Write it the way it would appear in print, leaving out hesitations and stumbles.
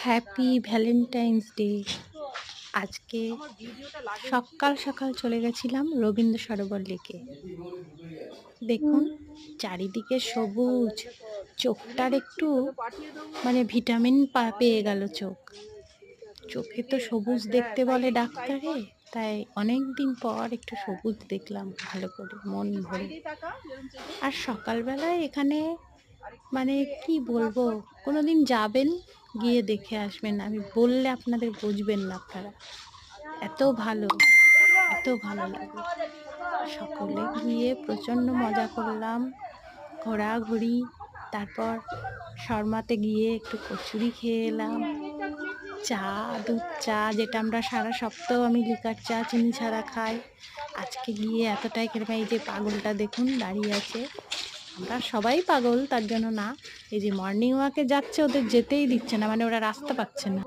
Happy Valentine's day. আজকে সকাল সকাল চলে গেছিলাম রবীন্দ্র সরোবর লেকে। দেখুন চারিদিকে সবুজ, চোখটার একটু ভিটামিন পেয়ে গেল চোখ। চোখে তো সবুজ দেখতে বলে ডাক্তারে, তাই অনেক দিন পর একটু সবুজ দেখলাম ভালো করে মন ভরে। আর সকালবেলায় এখানে কি বলবো, কোনোদিন যাবেন, গিয়ে দেখে আসবেন। আমি বললে আপনাদের বুঝবেন না আপনারা। এত ভালো, এত ভালো লাগে। সকলে গিয়ে প্রচণ্ড মজা করলাম, ঘোরাঘুরি। তারপর শর্মাতে গিয়ে একটু কচুরি খেয়ে এলাম। চা, দুধ চা, যেটা আমরা সারা সপ্তাহ আমি লিকার চা চিনি ছাড়া খাই, আজকে গিয়ে এতটাই খেলাম। এই যে পাগলটা দেখুন দাঁড়িয়ে আছে, আমরা সবাই পাগল তার জন্য না, এই যে মর্নিং ওয়াকে যাচ্ছে, ওদের যেতেই দিচ্ছে না, ওরা রাস্তা পাচ্ছে না।